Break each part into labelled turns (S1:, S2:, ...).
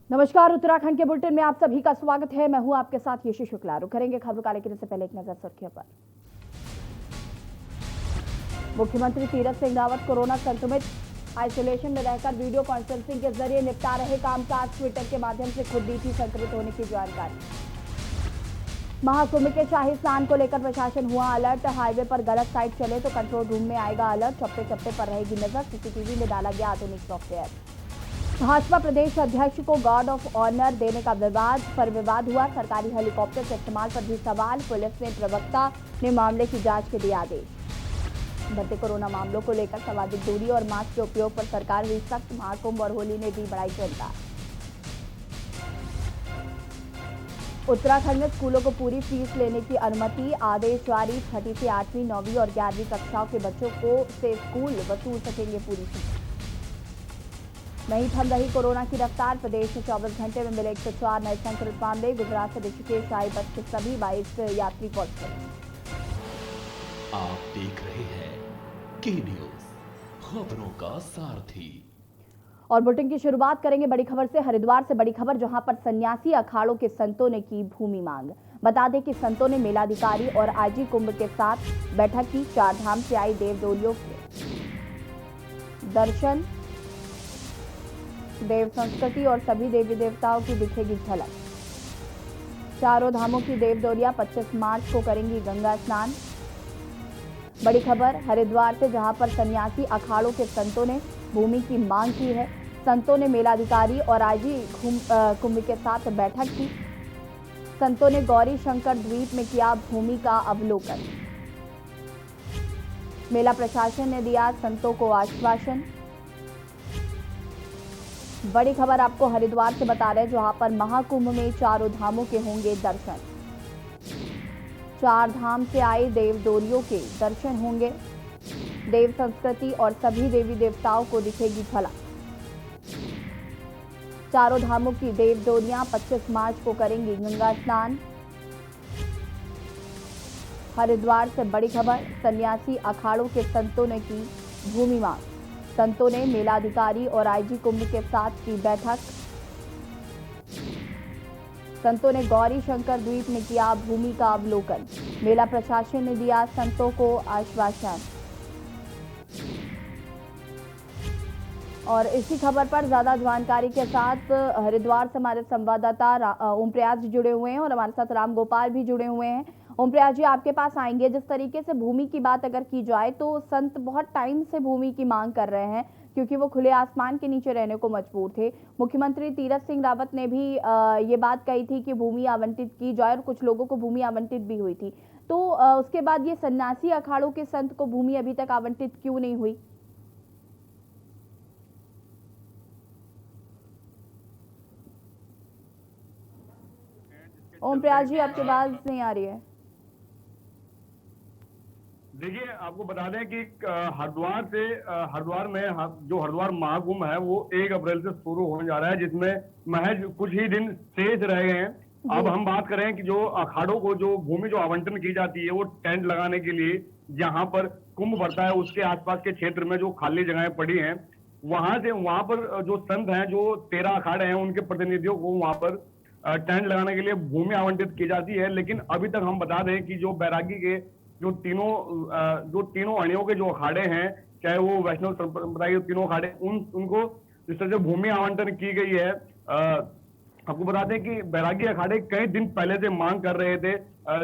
S1: नमस्कार, उत्तराखंड के बुलेटिन में आप सभी का स्वागत है। मैं हूं आपके साथ यशी शुक्ला। रुक करेंगे खबरों का, लेकिन इससे पहले एक नजर सुर्खियों पर। मुख्यमंत्री तीरथ सिंह रावत कोरोना संक्रमित, आइसोलेशन में रहकर वीडियो कॉन्फ्रेंसिंग के जरिए निपटा रहे कामकाज। ट्विटर के माध्यम से खुद दी थी संक्रमित होने की जानकारी। महाकुंभ के शाही स्नान को लेकर प्रशासन हुआ अलर्ट। हाईवे पर गलत साइड चले तो कंट्रोल रूम में आएगा अलर्ट। चप्पे चप्पे पर रहेगी नजर। सीसीटीवी में डाला गया आधुनिक सॉफ्टवेयर। भाजपा प्रदेश अध्यक्ष को गार्ड ऑफ ऑनर देने का विवाद हुआ। सरकारी हेलीकॉप्टर के इस्तेमाल पर भी सवाल। पुलिस ने प्रवक्ता ने मामले की जांच के दिए आदेश। बढ़ते कोरोना मामलों को लेकर सामाजिक दूरी और मास्क के उपयोग पर सरकार हुई सख्त। महाकुंभ और होली ने दी बढ़ाई चिंता। उत्तराखंड में स्कूलों को पूरी फीस लेने की अनुमति, आदेश जारी। 6वीं से 8वीं, 9वीं और 11वीं कक्षाओं के बच्चों को से स्कूल वसूल सकेंगे पूरी फीस। नहीं थम रही कोरोना की रफ्तार। प्रदेश में 24 घंटे में मिले 104 नए संक्रमित मामले। गुजरात से ऋषिकेश आई बस के सभी 22 यात्री पॉजिटिव।
S2: आप देख रहे हैं के न्यूज, खबरों का सारथी।
S1: और बुलेटिन की शुरुआत करेंगे बड़ी खबर से। हरिद्वार से बड़ी खबर, जहां पर सन्यासी अखाड़ों के संतों ने की भूमि मांग। बता दें कि संतों ने मेलाधिकारी और आजी कुंभ के साथ बैठक की। 4 धाम से आई देवडोलियों के दर्शन, देव संस्कृति और सभी देवी देवताओं की दिखेगी झलक। चारों धामों की देव डोलियां 25 मार्च को करेंगी गंगा स्नान। बड़ी खबर हरिद्वार से, जहां पर सन्यासी अखाड़ों के संतों ने भूमि की मांग की है। संतों ने मेलाधिकारी और आजी कुंभ के साथ बैठक की। संतों ने गौरी शंकर द्वीप में किया भूमि का अवलोकन। मेला प्रशासन ने दिया संतों को आश्वासन। बड़ी खबर आपको हरिद्वार से बता रहे हैं, जहां पर महाकुंभ में चारों धामों के होंगे दर्शन। 4 धाम से आए देव डोलियों के दर्शन होंगे। देव संस्कृति और सभी देवी देवताओं को दिखेगी झलक। चारों धामों की देव डोलियां 25 मार्च को करेंगी गंगा स्नान। हरिद्वार से बड़ी खबर, सन्यासी अखाड़ों के संतों ने की भूमि मांग। संतों ने मेलाधिकारी और आईजी कुंभ के साथ की बैठक। संतों ने गौरी शंकर द्वीप में किया भूमि का अवलोकन। मेला प्रशासन ने दिया संतों को आश्वासन। और इसी खबर पर ज्यादा जानकारी के साथ हरिद्वार से हमारे संवाददाता ओमप्रयाग जी जुड़े हुए हैं और हमारे साथ राम गोपाल भी जुड़े हुए हैं। ओमप्रयाग जी, आपके पास आएंगे। जिस तरीके से भूमि की बात अगर की जाए तो संत बहुत टाइम से भूमि की मांग कर रहे हैं, क्योंकि वो खुले आसमान के नीचे रहने को मजबूर थे। मुख्यमंत्री तीरथ सिंह रावत ने भी ये बात कही थी कि भूमि आवंटित की जाए और कुछ लोगों को भूमि आवंटित भी हुई थी। तो उसके बाद ये सन्यासी अखाड़ों के संत को भूमि अभी तक आवंटित क्यों नहीं हुई? ओमप्रयाग जी, आपकी आवाज नहीं आ रही है।
S3: देखिए, आपको बता दें कि हरिद्वार में जो हरिद्वार महाकुंभ है वो 1 अप्रैल से शुरू होने जा रहा है, जिसमें महज कुछ ही दिन शेष रह गए हैं। अब हम बात करें कि जो अखाड़ों को जो भूमि जो आवंटन की जाती है वो टेंट लगाने के लिए, जहां पर कुंभ भरता है उसके आसपास के क्षेत्र में जो खाली जगहें पड़ी हैं, वहां पर जो संत हैं, जो 13 अखाड़े हैं, उनके प्रतिनिधियों को वहां पर टेंट लगाने के लिए भूमि आवंटित की जाती है। लेकिन अभी तक हम बता दें कि जो बैरागी के जो तीनों अणियों के जो अखाड़े हैं, चाहे वो वैष्णव संप्रदाय के तीनों अखाड़े, उनको जिस तरह से भूमि आवंटन की गई है। आपको बता दें कि बैरागी अखाड़े कई दिन पहले से मांग कर रहे थे।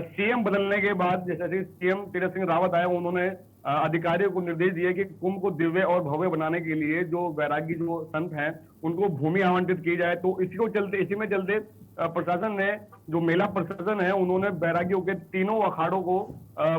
S3: सीएम बदलने के बाद जैसे सीएम तीरथ सिंह रावत आए, उन्होंने अधिकारियों को निर्देश दिए कि कुंभ को दिव्य और भव्य बनाने के लिए जो बैरागी जो संत हैं उनको भूमि आवंटित की जाए। तो इसी में चलते प्रशासन ने, जो मेला प्रशासन है, उन्होंने बैरागियों के तीनों अखाड़ों को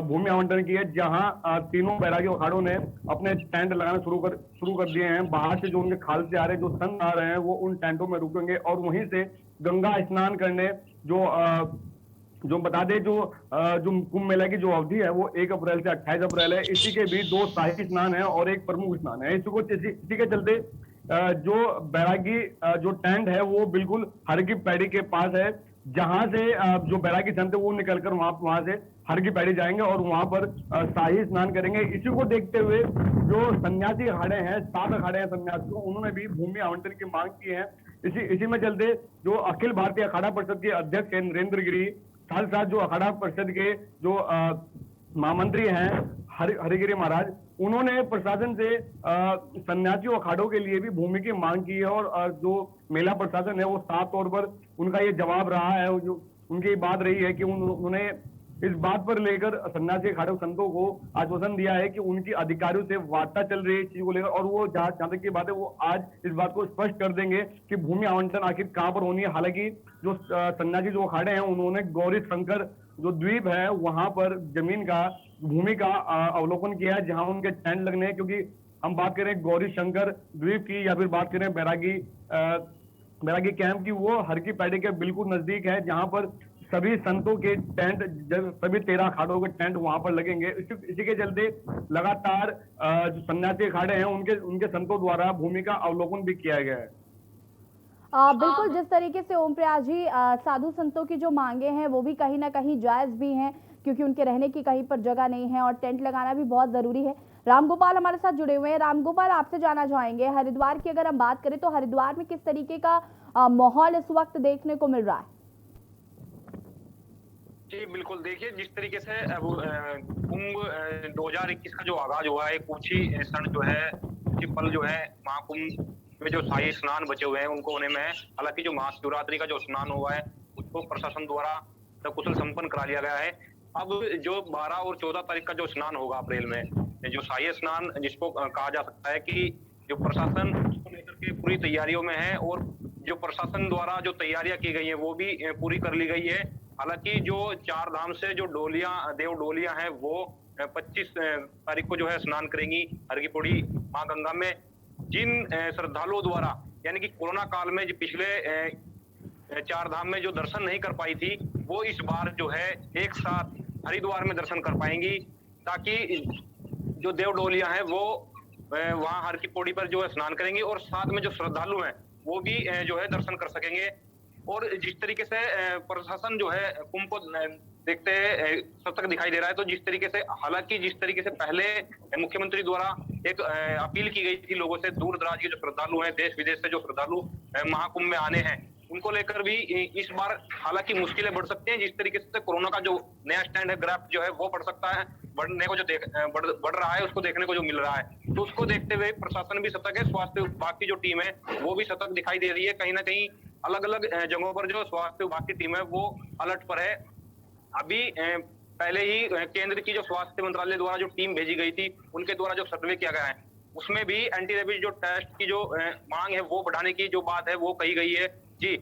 S3: भूमि आवंटन की है, जहां तीनों बैरागी अखाड़ों ने अपने टेंट लगाना शुरू कर दिए हैं। बाहर से जो उनके खाल से आ रहे जो संत आ रहे हैं वो उन टेंटों में रुकेंगे और वहीं से गंगा स्नान करने, जो बता दें जो कुंभ मेला की जो अवधि है वो 1 अप्रैल से 28 अप्रैल है। इसी के बीच 2 शाही स्नान है और 1 प्रमुख स्नान है। इसी के चलते जो बैरागी जो टेंट है वो बिल्कुल हर की पैड़ी के पास है, जहां से जो बैरागी संत है वो निकलकर वहां से हर की पैड़ी जाएंगे और वहां पर शाही स्नान करेंगे। इसी को देखते हुए जो सन्यासी अखाड़े हैं, 7 अखाड़े हैं सन्यासियों, उन्होंने भी भूमि आवंटन की मांग की है। इसी में चलते जो अखिल भारतीय अखाड़ा परिषद के अध्यक्ष हैं नरेंद्र गिरी, साथ साथ जो अखाड़ा परिषद के जो महामंत्री हैं हरिगिरी महाराज, उन्होंने प्रशासन से सन्यासियों अखाड़ों के लिए भी भूमि की मांग की है। और जो मेला प्रशासन है वो साफ तौर पर उनका ये जवाब रहा है, जो उनकी बात रही है कि उन्होंने इस बात पर लेकर सन्यासी अखाड़े संतों को आश्वासन दिया है कि उनकी अधिकारियों से वार्ता चल रही है इस चीज को लेकर, और वो जहां तक की बात है वो आज इस बात को स्पष्ट कर देंगे कि भूमि आवंटन आखिर कहां पर होनी है। हालांकि जो सन्यासी जो अखाड़े हैं उन्होंने गौरी शंकर जो द्वीप है वहां पर भूमि का अवलोकन किया है जहां उनके टेंट लगने हैं, क्योंकि हम बात करें गौरी शंकर द्वीप की या फिर बात करें बैरागी कैंप की, वो हर की पैड़ी के बिल्कुल नजदीक है, जहां पर सभी संतों के टेंट, सभी 13 अखाड़ों के टेंट वहां पर लगेंगे। इसी के चलते लगातार जो सन्यासी अखाड़े हैं उनके संतों द्वारा भूमि का अवलोकन भी किया गया है।
S1: बिल्कुल, जिस तरीके से ओम प्रयास जी साधु संतों की जो मांगे हैं वो भी कहीं ना कहीं जायज भी हैं, क्योंकि उनके रहने की कहीं पर जगह नहीं है और टेंट लगाना भी बहुत जरूरी है। रामगोपाल हमारे साथ जुड़े हुए हैं। रामगोपाल, आपसे जानना चाहेंगे, हरिद्वार की अगर हम बात करें तो हरिद्वार में किस तरीके का माहौल इस वक्त देखने को मिल रहा है?
S4: जी बिल्कुल, देखिए जिस तरीके से कुंभ 2021 का जो आगाज हुआ है, कुछ ही क्षण जो है, कुछ पल जो है महाकुंभ में जो शाही स्नान बचे हुए हैं उनको होने में है। हालांकि जो महाशिवरात्रि का जो स्नान हुआ है उसको प्रशासन द्वारा सकुशल संपन्न करा लिया गया है। अब जो 12 और 14 तारीख का जो स्नान होगा अप्रैल में, जो शाही स्नान जिसको कहा जा सकता है कि जो प्रशासन उसको लेकर के पूरी तैयारियों में है, और जो प्रशासन द्वारा जो तैयारियां की गई है वो भी पूरी कर ली गई है। हालांकि जो 4 धाम से जो देव डोलियां हैं वो 25 तारीख को जो है स्नान करेंगी हर की पौड़ी मां गंगा में। जिन श्रद्धालुओं द्वारा यानी कि कोरोना काल में जो पिछले 4 धाम में जो दर्शन नहीं कर पाई थी वो इस बार जो है एक साथ हरिद्वार में दर्शन कर पाएंगी, ताकि जो देव डोलियां हैं वो वहां हर की पौड़ी पर जो है स्नान करेंगी, और साथ में जो श्रद्धालु हैं वो भी जो है दर्शन कर सकेंगे। और जिस तरीके से प्रशासन जो है कुंभ को देखते सतर्क दिखाई दे रहा है, तो जिस तरीके से, हालांकि जिस तरीके से पहले मुख्यमंत्री द्वारा एक अपील की गई थी लोगों से, दूर दराज के जो श्रद्धालु हैं, देश विदेश से जो श्रद्धालु महाकुंभ में आने हैं, उनको लेकर भी इस बार हालांकि मुश्किलें बढ़ सकती हैं। जिस तरीके से कोरोना का जो नया स्टैंड है, ग्राफ जो है वो बढ़ सकता है, बढ़ने को जो बढ़ रहा है उसको देखने को जो मिल रहा है, तो उसको देखते हुए प्रशासन भी सतर्क है। स्वास्थ्य विभाग की जो टीम है वो भी सतर्क दिखाई दे रही है। कहीं ना कहीं अलग अलग जगहों पर जो स्वास्थ्य विभाग की टीम है वो अलर्ट पर है। अभी पहले ही केंद्र की जो स्वास्थ्य मंत्रालय द्वारा जो टीम भेजी गई थी उनके द्वारा जो सर्वे किया गया है उसमें भी एंटी रेबीज जो टेस्ट की जो मांग है वो बढ़ाने की जो बात है वो कही गई है। जी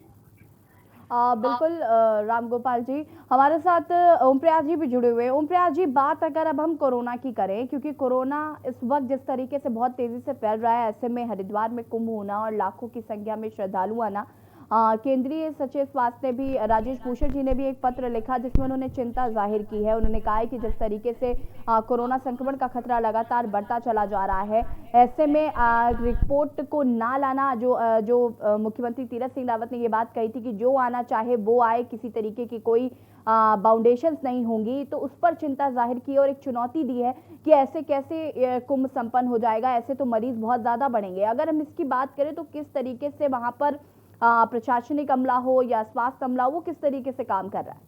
S1: बिल्कुल रामगोपाल जी, हमारे साथ ओम प्रयास जी भी जुड़े हुए हैं। ओम प्रयास जी, बात अगर अब हम कोरोना की करें, क्योंकि कोरोना इस वक्त जिस तरीके से बहुत तेजी से फैल रहा है, ऐसे में हरिद्वार में कुंभ होना और लाखों की संख्या में श्रद्धालु आना, केंद्रीय सचिव स्वास्थ्य भी राजेश भूषण जी ने भी एक पत्र लिखा जिसमें उन्होंने चिंता जाहिर की है। उन्होंने कहा है कि जिस तरीके से कोरोना संक्रमण का खतरा लगातार बढ़ता चला जा रहा है, ऐसे में रिपोर्ट को ना लाना, जो मुख्यमंत्री तीरथ सिंह रावत ने ये बात कही थी कि जो आना चाहे वो आए, किसी तरीके की कोई बाउंडेशंस नहीं होंगी, तो उस पर चिंता जाहिर की और एक चुनौती दी है कि ऐसे कैसे कुंभ संपन्न हो जाएगा, ऐसे तो मरीज बहुत ज़्यादा बढ़ेंगे। अगर हम इसकी बात करें तो किस तरीके से वहाँ पर प्रशासनिक अमला हो या स्वास्थ्य अमला, वो किस तरीके से काम कर रहा है?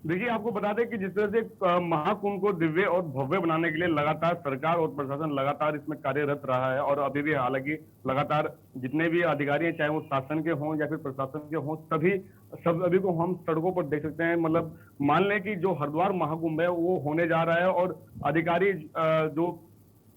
S3: देखिए, आपको बता दें कि जिस तरह से महाकुंभ को दिव्य और भव्य बनाने के लिए लगातार सरकार और प्रशासन लगातार इसमें कार्यरत रहा है, और अभी भी हालांकि लगातार जितने भी अधिकारी हैं, चाहे वो शासन के हों या फिर प्रशासन के हों, सभी को हम सड़कों पर देख सकते हैं। मतलब मान लें कि जो हरिद्वार महाकुंभ है वो होने जा रहा है, और अधिकारी जो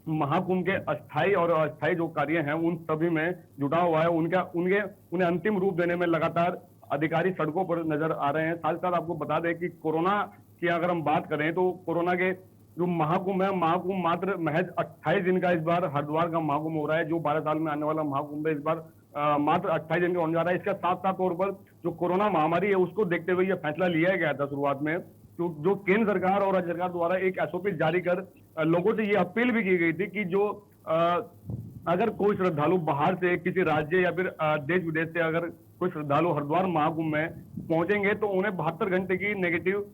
S3: महाकुंभ के अस्थायी और अस्थायी जो कार्य हैं उन सभी में जुटा हुआ है। उन्हें अंतिम रूप देने में लगातार अधिकारी सड़कों पर नजर आ रहे हैं। साथ ही साथ आपको बता दें कि कोरोना की अगर हम बात करें तो कोरोना के जो महाकुंभ है, महाकुंभ मात्र महज 28 दिन का इस बार हरिद्वार का महाकुंभ हो रहा है। जो 12 साल में आने वाला महाकुंभ है इस बार मात्र 28 दिन का होने जा रहा है। इसका साथ साथ तौर पर जो कोरोना महामारी है उसको देखते हुए यह फैसला लिया गया था शुरुआत में, जो केंद्र सरकार और राज्य सरकार द्वारा एक एसओपी जारी कर लोगों से ये अपील भी की गई थी कि जो अगर कोई श्रद्धालु बाहर से किसी राज्य या फिर देश विदेश से अगर कोई श्रद्धालु हरिद्वार महाकुंभ में पहुंचेंगे तो उन्हें 72 घंटे की नेगेटिव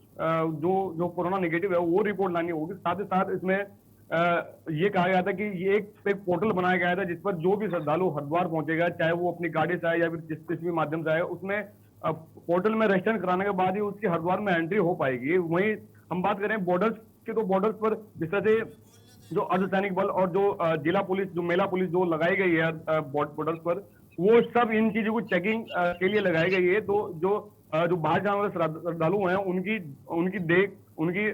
S3: जो कोरोना नेगेटिव है वो रिपोर्ट लानी होगी। साथ ही साथ इसमें ये कहा गया था कि ये एक पोर्टल बनाया गया था जिस पर जो भी श्रद्धालु हरिद्वार पहुंचेगा, चाहे वो अपनी गाड़ी से आए या फिर किसी भी माध्यम से आए, उसमें पोर्टल में रजिस्ट्रेशन कराने के बाद ही उसकी हरिद्वार में एंट्री हो पाएगी। वहीं हम बात करें बॉर्डर्स की, तो बॉर्डर्स पर जिस तरह से जो अर्धसैनिक बल और जो जिला पुलिस, जो महिला पुलिस जो लगाई गई है बॉर्डर्स पर, वो सब इन चीजों को चेकिंग के लिए लगाई गई है। तो जो बाहर जाने वाले श्रद्धालु हैं उनकी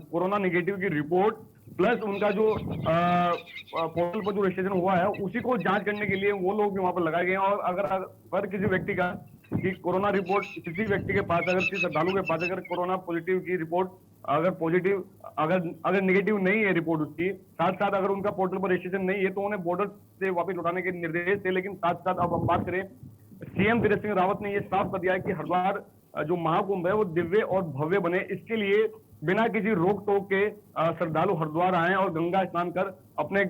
S3: कोरोना नेगेटिव की रिपोर्ट प्लस उनका जो पोर्टल पर जो रजिस्ट्रेशन हुआ है उसी को जांच करने के लिए वो लोग भी वहां पर लगाए गए हैं। और अगर किसी व्यक्ति का कि कोरोना रिपोर्ट किसी व्यक्ति के पास, अगर किसी श्रद्धालु के पास अगर कोरोना पॉजिटिव की रिपोर्ट अगर नेगेटिव नहीं है रिपोर्ट उसकी, साथ साथ अगर उनका पोर्टल पर रजिस्ट्रेशन नहीं है तो उन्हें बॉर्डर से वापस लौटाने के निर्देश थे। लेकिन साथ साथ अब हम बात करें, सीएम तीरथ सिंह रावत ने यह साफ कर दिया है कि हरिद्वार जो महाकुंभ है वो दिव्य और भव्य बने, इसके लिए बिना किसी रोक टोक के श्रद्धालु हरिद्वार आए और गंगा स्नान कर अपने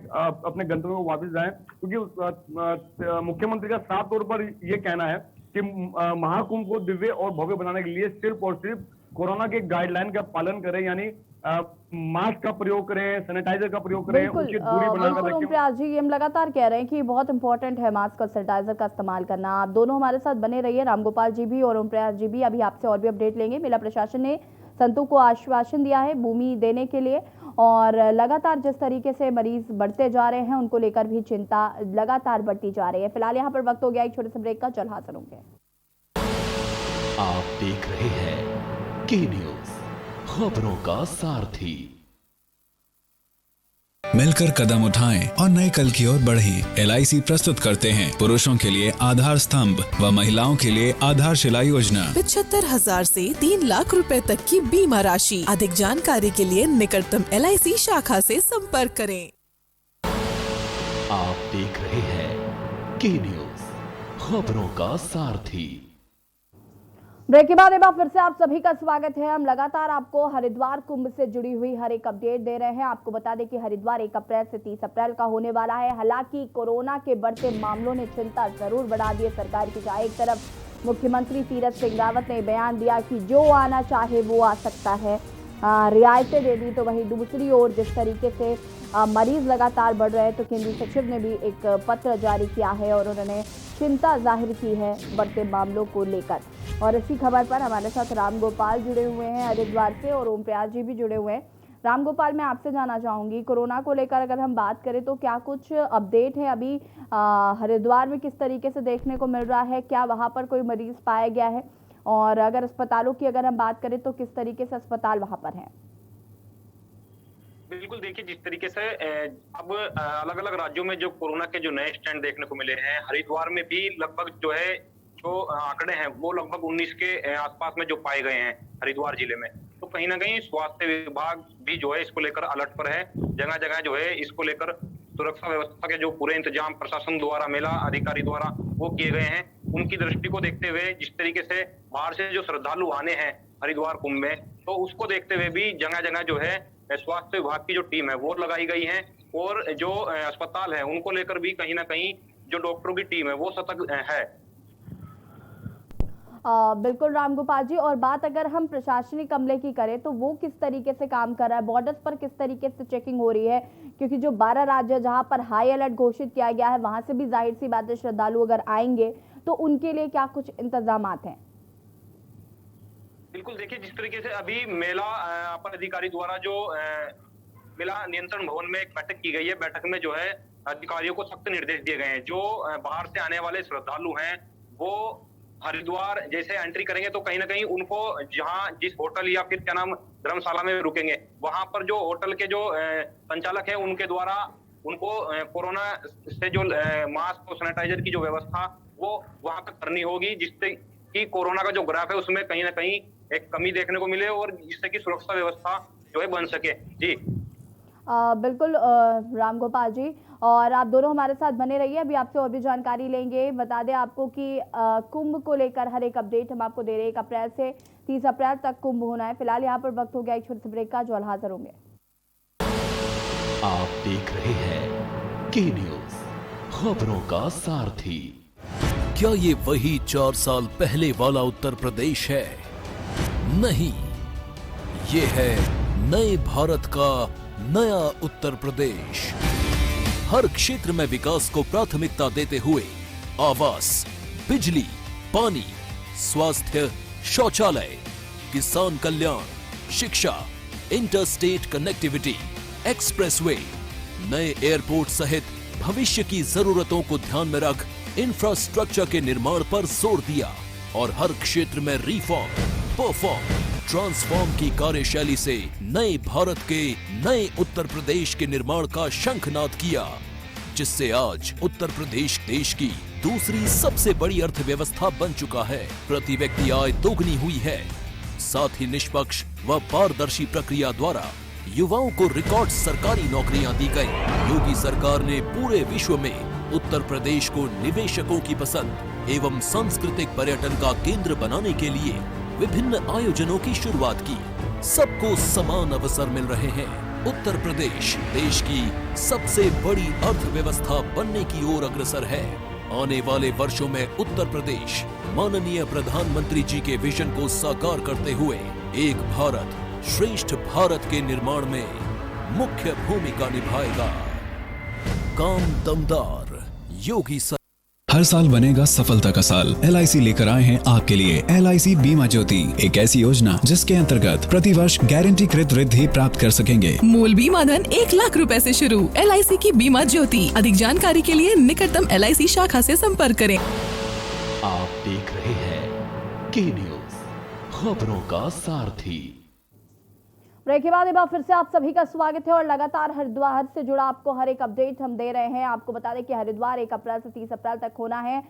S3: गंतव्य को वापस जाएं। क्योंकि मुख्यमंत्री का साफ तौर पर यह कहना है कि महाकुंभ को दिव्य और भव्य बनाने के लिए सिर्फ और सिर्फ कोरोना के गाइडलाइन का पालन करें, यानी मास्क का प्रयोग करें, सैनिटाइजर का प्रयोग करें, उचित दूरी बनाकर रखें।
S1: ओमप्रकाश जी, हम लगातार कह रहे हैं कि बहुत इंपॉर्टेंट है मास्क और सैनिटाइजर का इस्तेमाल करना। आप दोनों हमारे साथ बने रहिए, रामगोपाल जी भी और ओमप्रकाश जी भी। अभी आपसे और भी अपडेट लेंगे। मेला प्रशासन ने संतों को आश्वासन दिया है भूमि देने के लिए, और लगातार जिस तरीके से मरीज बढ़ते जा रहे हैं उनको लेकर भी चिंता लगातार बढ़ती जा रही है। फिलहाल यहाँ पर वक्त हो गया एक छोटे से ब्रेक का, जल्द हाजिर होंगे।
S2: आप देख रहे हैं के न्यूज़, खबरों का सारथी।
S5: मिलकर कदम उठाएं और नए कल की ओर बढ़ें। LIC प्रस्तुत करते हैं पुरुषों के लिए आधार स्तंभ व महिलाओं के लिए आधारशिला योजना।
S6: 75,000 से 3 लाख रुपए तक की बीमा राशि। अधिक जानकारी के लिए निकटतम LIC शाखा से संपर्क करें।
S2: आप देख रहे हैं के न्यूज़, खबरों का सारथी।
S1: ब्रेक के बाद एक बार फिर से आप सभी का स्वागत है। हम लगातार आपको हरिद्वार कुंभ से जुड़ी हुई हर एक अपडेट दे रहे हैं। आपको बता दें कि हरिद्वार 1 अप्रैल से 30 अप्रैल का होने वाला है। हालांकि कोरोना के बढ़ते मामलों ने चिंता जरूर बढ़ा दी है सरकार की। जहां एक तरफ मुख्यमंत्री तीरथ सिंह रावत ने बयान दिया कि जो आना चाहे वो आ सकता है, रियायतें दे दी, तो वहीं दूसरी ओर जिस तरीके से मरीज लगातार बढ़ रहे हैं, तो केंद्रीय सचिव ने भी एक पत्र जारी किया है और उन्होंने चिंता जाहिर की है बढ़ते मामलों को लेकर। और इसी खबर पर हमारे साथ रामगोपाल जुड़े हुए हैं हरिद्वार से और ओमप्रकाश जी भी जुड़े हुए हैं। रामगोपाल, मैं आपसे जानना चाहूँगी, कोरोना को लेकर अगर हम बात करें तो क्या कुछ अपडेट है अभी हरिद्वार में, किस तरीके से देखने को मिल रहा है? क्या वहाँ पर कोई मरीज पाया गया है? और अगर अस्पतालों की अगर हम बात करें तो किस तरीके से अस्पताल वहाँ पर हैं?
S4: बिल्कुल, देखिए जिस तरीके से अब अलग अलग राज्यों में जो कोरोना के जो नए स्टैंड देखने को मिले हैं, हरिद्वार में भी लगभग जो है जो आंकड़े हैं वो लगभग 19 के आसपास में जो पाए गए हैं हरिद्वार जिले में। तो कहीं ना कहीं स्वास्थ्य विभाग भी जो है इसको लेकर अलर्ट पर है। जगह जगह जो है इसको लेकर सुरक्षा व्यवस्था के जो पूरे इंतजाम प्रशासन द्वारा, मेला अधिकारी द्वारा वो किए गए हैं। उनकी दृष्टि को देखते हुए जिस तरीके से बाहर से जो श्रद्धालु आने हैं हरिद्वार कुंभ में, तो उसको देखते हुए भी जगह जगह जो है स्वास्थ्य विभाग की जो टीम है वो लगाई गई है। और जो अस्पताल है उनको लेकर भी कहीं ना कहीं जो डॉक्टरों की टीम है वो सतर्क है।
S1: बिल्कुल रामगोपाल जी, और बात अगर हम प्रशासनिक अमले की करें तो वो किस तरीके से काम कर रहा है? बॉर्डर्स पर किस तरीके से चेकिंग हो रही है? क्योंकि जो 12 राज्य जहां पर हाई अलर्ट घोषित किया गया है वहां से भी जाहिर सी बात है श्रद्धालु अगर आएंगे तो उनके लिए क्या कुछ इंतजाम हैं?
S4: बिल्कुल, देखिए जिस तरीके से अभी मेला अपर अधिकारी द्वारा जो मेला नियंत्रण भवन में एक बैठक की गई है, बैठक में जो है अधिकारियों को सख्त निर्देश दिए गए हैं। जो बाहर से आने वाले श्रद्धालु हैं वो हरिद्वार जैसे एंट्री करेंगे तो कहीं ना कहीं उनको जहां जिस होटल या फिर क्या नाम धर्मशाला में रुकेंगे, वहां पर जो होटल के जो संचालक है उनके द्वारा उनको कोरोना से जो मास्क और सैनिटाइजर की जो व्यवस्था वो वहां पर करनी होगी, जिससे कि कोरोना का जो ग्राफ है उसमें कहीं ना कहीं एक कमी देखने को मिले और जिससे कि सुरक्षा व्यवस्था जो है बन सके। जी
S1: बिल्कुल रामगोपाल जी, और आप दोनों हमारे साथ बने रहिए। अभी आपसे और भी जानकारी लेंगे। बता दें आपको कि कुंभ को लेकर हर एक अपडेट हम आपको दे रहे हैं। 1 अप्रैल से 30 अप्रैल तक कुंभ होना है। फिलहाल यहाँ पर वक्त हो गया एक छोटे से ब्रेक का, जो हाजिर होंगे।
S2: आप देख रहे हैं के न्यूज़, खबरों का सारथी।
S7: क्या ये वही 4 साल पहले वाला उत्तर प्रदेश है? नहीं, ये है नए भारत का नया उत्तर प्रदेश। हर क्षेत्र में विकास को प्राथमिकता देते हुए आवास, बिजली, पानी, स्वास्थ्य, शौचालय, किसान कल्याण, शिक्षा, इंटरस्टेट कनेक्टिविटी, एक्सप्रेसवे, नए एयरपोर्ट सहित भविष्य की जरूरतों को ध्यान में रख इंफ्रास्ट्रक्चर के निर्माण पर जोर दिया और हर क्षेत्र में रिफॉर्म, परफॉर्म, ट्रांसफॉर्म की कार्यशैली से नए भारत के नए उत्तर प्रदेश के निर्माण का शंखनाद किया, जिससे आज उत्तर प्रदेश देश की दूसरी सबसे बड़ी अर्थव्यवस्था बन चुका है। प्रति व्यक्ति आय दोगुनी हुई है। साथ ही निष्पक्ष व पारदर्शी प्रक्रिया द्वारा युवाओं को रिकॉर्ड सरकारी नौकरियां दी गई। योगी सरकार ने पूरे विश्व में उत्तर प्रदेश को निवेशकों की पसंद एवं सांस्कृतिक पर्यटन का केंद्र बनाने के लिए विभिन्न आयोजनों की शुरुआत की। सबको समान अवसर मिल रहे हैं। उत्तर प्रदेश देश की सबसे बड़ी अर्थव्यवस्था बनने की ओर अग्रसर है। आने वाले वर्षों में उत्तर प्रदेश माननीय प्रधानमंत्री जी के विजन को साकार करते हुए एक भारत श्रेष्ठ भारत के निर्माण में मुख्य भूमिका निभाएगा। काम दमदार योगी सरकार।
S5: हर साल बनेगा सफलता का साल। LIC लेकर आए हैं आपके लिए LIC बीमा ज्योति, एक ऐसी योजना जिसके अंतर्गत प्रतिवर्ष गारंटीकृत वृद्धि प्राप्त कर सकेंगे।
S6: मूल बीमा धन 1 लाख रुपए से शुरू। LIC की बीमा ज्योति। अधिक जानकारी के लिए निकटतम LIC शाखा से संपर्क करें।
S2: आप देख रहे हैं के न्यूज, खबरों का सारथी।
S1: ब्रेक के बाद एक बार फिर से आप सभी का स्वागत है और लगातार हरिद्वार से जुड़ा आपको हर एक अपडेट हम दे रहे हैं। आपको बता दें कि हरिद्वार 1 अप्रैल से 30 अप्रैल तक होना है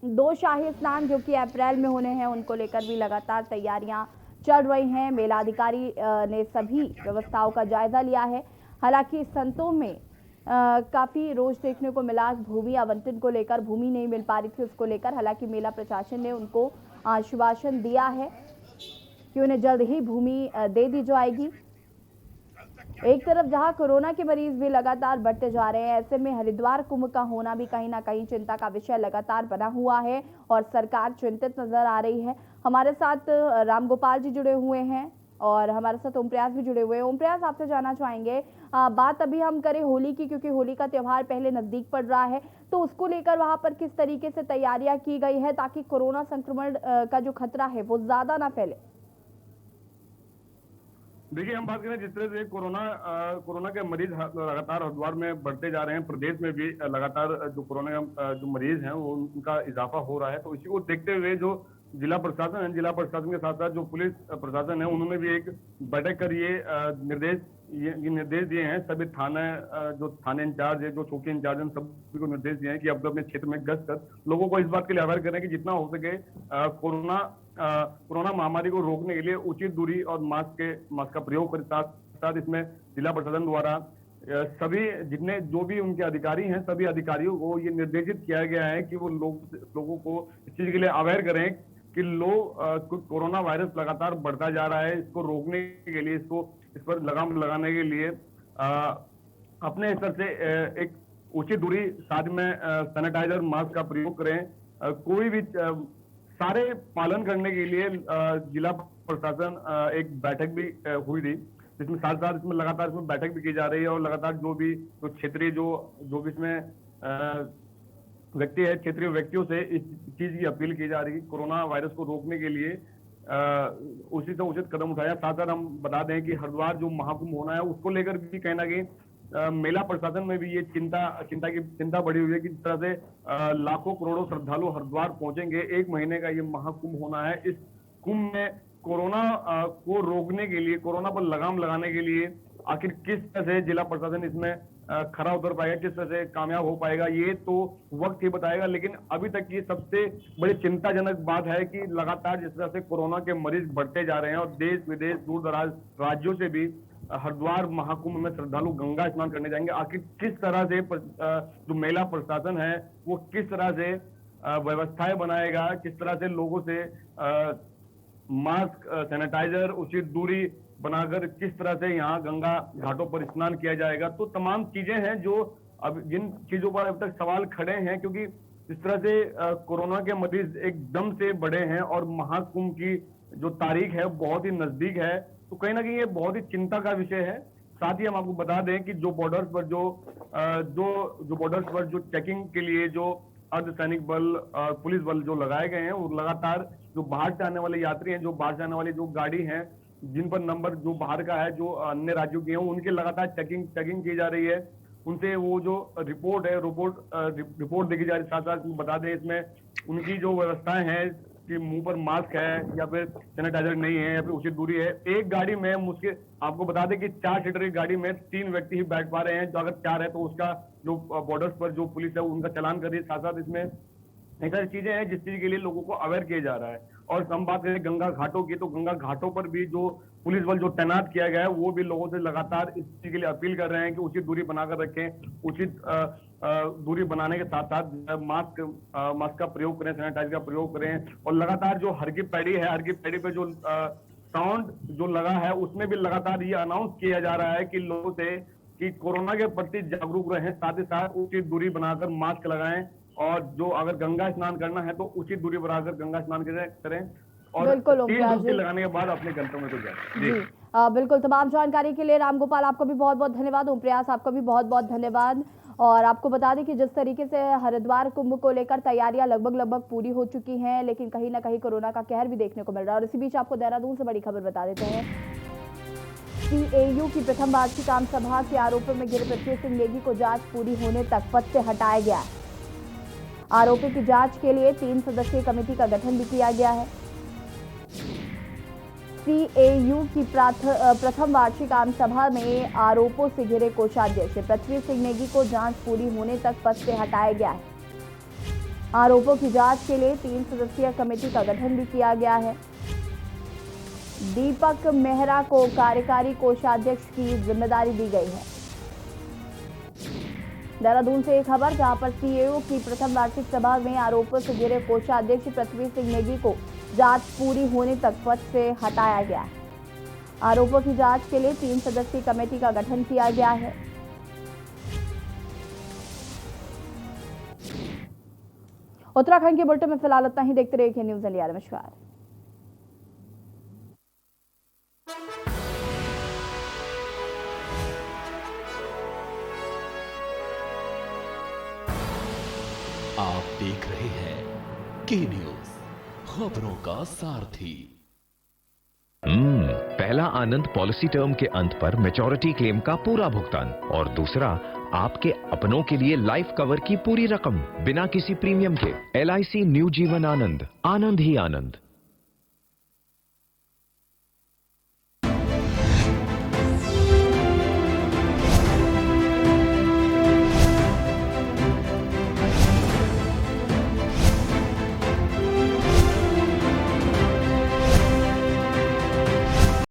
S1: 2 शाही स्नान जो कि अप्रैल में होने हैं, उनको लेकर भी लगातार तैयारियां चल रही हैं। मेलाधिकारी ने सभी व्यवस्थाओं का जायजा लिया है। हालांकि संतों में काफ़ी रोष देखने को मिला। भूमि आवंटन को लेकर भूमि नहीं मिल पा रही थी, उसको लेकर हालांकि मेला प्रशासन ने उनको आश्वासन दिया है कि उन्हें जल्द ही भूमि दे दी जाएगी। एक तरफ जहां कोरोना के मरीज भी लगातार बढ़ते जा रहे हैं, ऐसे में हरिद्वार कुंभ का होना भी कहीं ना कहीं चिंता का विषय लगातार बना हुआ है और सरकार चिंतित नजर आ रही है। हमारे साथ राम गोपाल जी जुड़े हुए हैं और हमारे साथ ओम प्रयास भी जुड़े हुए हैं। ओम प्रयास, आपसे जानना चाहेंगे, बात अभी हम करें होली की, क्योंकि होली का त्यौहार पहले नजदीक पड़ रहा है, तो उसको लेकर वहां पर किस तरीके से तैयारियां की गई है ताकि कोरोना संक्रमण का जो खतरा है वो ज्यादा ना फैले?
S3: देखिए, हम बात करें जिस तरह से कोरोना के मरीज लगातार हरिद्वार में बढ़ते जा रहे हैं, प्रदेश में भी लगातार जो कोरोना जो मरीज हैं वो उनका इजाफा हो रहा है। तो इसी को देखते हुए जो जिला प्रशासन के साथ साथ जो पुलिस प्रशासन है, उन्होंने भी एक बैठक कर ये निर्देश दिए हैं। सभी थाने इंचार्ज है, जो चौकी इंचार्ज हैं, सभी को निर्देश दिए हैं कि अब अपने क्षेत्र में गश्त कर लोगों को इस बात के लिए अवेयर करें कि जितना हो सके कोरोना महामारी को रोकने के लिए उचित दूरी और मास्क का प्रयोग करें। साथ इसमें जिला प्रशासन द्वारा सभी जो भी उनके अधिकारी हैं, सभी अधिकारियों को ये निर्देशित किया गया है कि वो लोगों को इस चीज के लिए अवेयर करें कि कोरोना वायरस लगातार बढ़ता जा रहा है। इसको रोकने के लिए, इस पर लगाम लगाने के लिए अपने स्तर से एक उचित दूरी, साथ में सैनिटाइजर, मास्क का प्रयोग करें। कोई भी सारे पालन करने के लिए जिला प्रशासन एक बैठक भी हुई थी, जिसमें साथ इसमें लगातार इसमें बैठक भी की जा रही है और लगातार जो क्षेत्रीय जो भी इसमें व्यक्ति है, क्षेत्रीय व्यक्तियों से इस चीज की अपील की जा रही है। कोरोना वायरस को रोकने के लिए उसी से उचित कदम उठाया। साथ हम बता दें कि हरिद्वार जो महाकुंभ होना है, उसको लेकर भी कहीं ना कहीं मेला प्रशासन में भी ये चिंता बढ़ी हुई है कि जिस तरह से लाखों करोड़ों श्रद्धालु हरिद्वार पहुंचेंगे। 1 महीने का ये महाकुंभ होना है। इस कुंभ में कोरोना को रोकने के लिए, कोरोना पर लगाम लगाने के लिए आखिर किस तरह से जिला प्रशासन इसमें खरा उतर पाएगा, किस तरह से कामयाब हो पाएगा, ये तो वक्त ही बताएगा। लेकिन अभी तक की सबसे बड़ी चिंताजनक बात है कि लगातार जिस तरह से कोरोना के मरीज बढ़ते जा रहे हैं और देश विदेश दूर दराज राज्यों से भी हरिद्वार महाकुंभ में श्रद्धालु गंगा स्नान करने जाएंगे। आखिर किस तरह से जो मेला प्रशासन है वो किस तरह से व्यवस्थाएं बनाएगा, किस तरह से लोगों से मास्क, सैनिटाइजर, उचित दूरी बनाकर किस तरह से यहाँ गंगा घाटों पर स्नान किया जाएगा, तो तमाम चीजें हैं जो अब जिन चीजों पर अब तक सवाल खड़े हैं, क्योंकि जिस तरह से कोरोना के मरीज एकदम से बढ़े हैं और महाकुंभ की जो तारीख है बहुत ही नजदीक है, तो कहीं ना कहीं ये बहुत ही चिंता का विषय है। साथ ही हम आपको बता दें कि जो बॉर्डर्स पर जो बॉर्डर्स पर जो चेकिंग के लिए जो अर्धसैनिक बल पुलिस बल जो लगाए गए हैं, वो लगातार जो बाहर से आने वाले यात्री हैं, जो बाहर से आने वाली जो गाड़ी हैं, जिन पर नंबर जो बाहर का है, जो अन्य राज्यों के हैं, उनके लगातार चेकिंग की जा रही है। उनसे वो जो रिपोर्ट देखी जा रही है। साथ साथ बता दें इसमें उनकी जो व्यवस्थाएं हैं कि मुंह पर मास्क है या फिर सैनिटाइजर नहीं है या फिर उचित दूरी है। एक गाड़ी में मुश्किल आपको बता दें कि 4 सीटर की गाड़ी में 3 व्यक्ति ही बैठ पा रहे हैं। जो अगर 4 है तो उसका जो बॉर्डर्स पर जो पुलिस है उनका चालान कर रही है। साथ साथ इसमें कई सारी चीजें हैं जिस चीज के लिए लोगों को अवेयर किया जा रहा है। और हम बात करें गंगा घाटों की, तो गंगा घाटों पर भी जो पुलिस बल जो तैनात किया गया है, वो भी लोगों से लगातार इस चीज के लिए अपील कर रहे हैं कि उचित दूरी बनाकर रखें। उचित दूरी बनाने के साथ साथ मास्क का प्रयोग करें, सैनिटाइजर का प्रयोग करें। और लगातार जो हर की पैड़ी है, हर की पैड़ी पे जो साउंड जो लगा है, उसमें भी लगातार ये अनाउंस किया जा रहा है कि लोगों से कि कोरोना के प्रति जागरूक रहें, साथ ही साथ उचित दूरी बनाकर मास्क लगाएं। और जो अगर गंगा स्नान करना है तो उचित दूरी बनाकर गंगा स्नान करें। और
S1: बिल्कुल
S3: 3 डुबकी लगाने के बाद अपने गंतव्य को जाएं।
S1: जी बिल्कुल। तमाम जानकारी के लिए रामगोपाल आपको भी बहुत बहुत धन्यवाद। ओम प्रयास आपको भी बहुत बहुत धन्यवाद। और आपको बता दें कि जिस तरीके से हरिद्वार कुंभ को लेकर तैयारियां लगभग पूरी हो चुकी हैं, लेकिन कहीं ना कहीं कोरोना का कहर भी देखने को मिल रहा है। और इसी बीच आपको देहरादून से बड़ी खबर बता देते हैं। CAU की प्रथम वार्षिक आम सभा के आरोपों में घिरे पृथ्वी सिंह नेगी को जांच पूरी होने तक पद से हटाया गया है। आरोपी की जांच के लिए 3 सदस्यीय कमेटी का गठन भी किया गया है। CAU की प्रथम वार्षिक आम सभा में आरोपों से घिरे कोषाध्यक्ष पृथ्वी सिंह नेगी को जांच पूरी होने तक पद से हटाया गया है। आरोपों की जांच के लिए 3 सदस्यीय कमेटी का गठन भी किया गया है। दीपक मेहरा को कार्यकारी कोषाध्यक्ष की जिम्मेदारी दी गई है। देहरादून से एक खबर, जहां पर CAU की प्रथम वार्षिक सभा में आरोपों से घिरे कोषाध्यक्ष पृथ्वी सिंह नेगी को जांच पूरी होने तक पद से हटाया गया है। आरोपों की जांच के लिए 3 सदस्यीय कमेटी का गठन किया गया है। उत्तराखंड के बुलेटिन में फिलहाल इतना ही। देखते रहिए न्यूज़ इंडिया। नमस्कार।
S2: आप देख रहे हैं के न्यूज़, खबरों का सारथी।
S8: पहला आनंद पॉलिसी टर्म के अंत पर मैच्योरिटी क्लेम का पूरा भुगतान, और दूसरा आपके अपनों के लिए लाइफ कवर की पूरी रकम बिना किसी प्रीमियम के। LIC न्यू जीवन आनंद, आनंद ही आनंद।